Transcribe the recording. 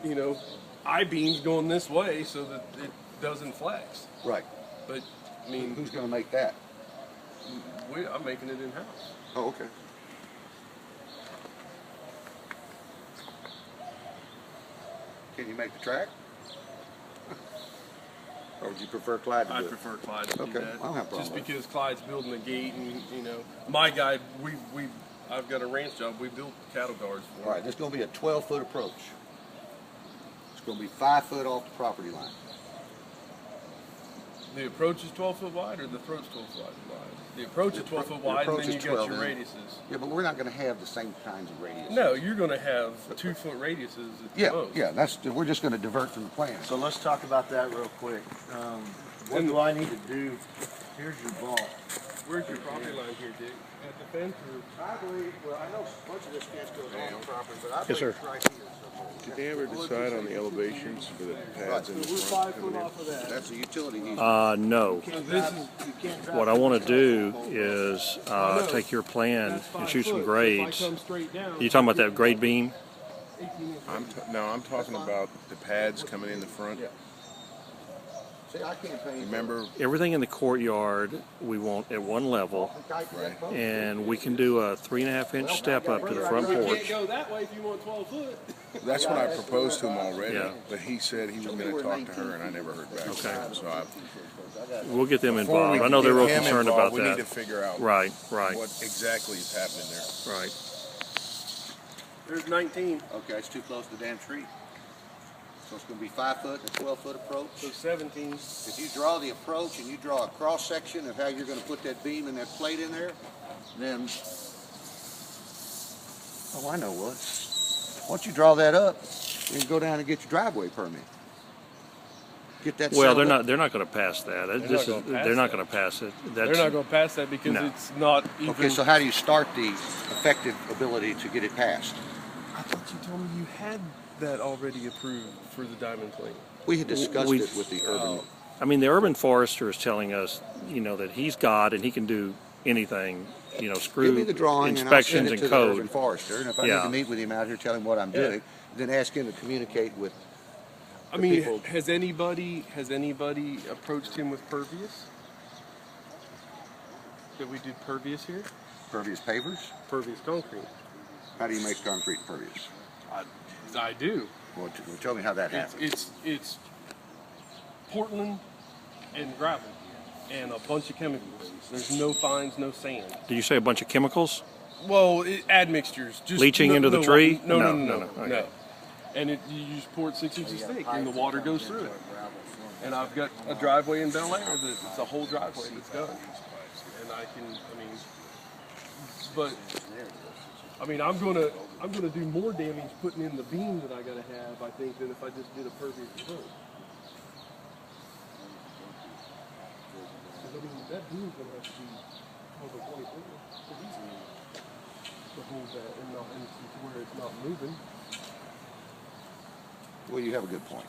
you know, I-beams going this way so that it doesn't flex. Right. But, I mean, Who's going to make that? I'm making it in-house. Oh, okay. Can you make the track? Or would you prefer Clyde to do I it? prefer Clyde to do Okay, that. I don't have a problem Just with it. because Clyde's building a gate, and you know, my guy, I've got a ranch job. We built cattle guards for him. All right, there's going to be a 12-foot approach. It's going to be 5 foot off the property line. The approach is 12 foot wide, or the throat's 12 foot wide? The approach is 12 foot wide, and approach then you is got 12 your in. radiuses. Yeah, but we're not going to have the same kinds of radius. No, you're going to have 2 foot radiuses at the Yeah, most. yeah. We're just going to divert from the plan. So let's talk about that real quick. What do I need to do? Here's your ball. Where's your property line here, Dick? At the fence, or? I believe. Well, I know much of this fence goes on the property, but I Yes, sir. it's right here. Did they ever decide on the elevations for the pads in the We're front? 5 foot off of that. That's a utility easement. No. What I want to do is take your plan That's 5 and shoot some foot. grades. If I come straight down, You talking about that grade beam? 18 inches. I'm talking about the pads coming in the front. See, I can't paint. Remember, Everything in the courtyard we want at one level, and we can do a 3.5 inch step up to the front We can't porch. go that way if you want 12 foot. that's what I proposed to him already, Yeah. but he said he was going to talk to her, and I never heard back. Okay. So We'll get them before we involved. I know they're real get him concerned involved, about we need to that. figure out Right, what exactly is happening there. right. There's 19, Okay, it's too close to the damn tree. So it's going to be 5 foot and a 12-foot approach. so 17. If you draw the approach and you draw a cross section of how you're going to put that beam and that plate in there, then I know what. Once you draw that up, you can go down and get your driveway permit. Get that. Well, settled up. they're not going to pass that. They're not going to pass it. They're not going to pass that because No. it's not even. Okay, so how do you start the effective ability to get it passed? I thought you told me you had that already approved for the Diamond Plain. We had discussed We- it with the urban. I mean, the urban forester is telling us, you know, that he's God and he can do anything, you know, Give screw me the drawing and I'll send inspections it and to the urban code. forester. And if I need Yeah. to meet with him out here, tell him what I'm doing, then ask him to communicate with. I The mean, people- has anybody approached him with pervious? That we did pervious here? Pervious pavers? Pervious concrete. How do you make concrete pervious? I do. Well, tell me how that happens. It's Portland and gravel and a bunch of chemicals. There's no fines, no sand. Did you say a bunch of chemicals? Well, admixtures. Just Leaching into the tree? No. No. Okay. And you just pour it 6 inches thick, and the water goes through it. And I've got a driveway in Bel Air it's a whole driveway that's done. And I'm gonna do more damage putting in the beam that I gotta have, I think, than if I just did a pervious approach. 'Cause, I mean, that beam's gonna have to be over 20 feet to hold that and to where it's not moving. Well, you have a good point.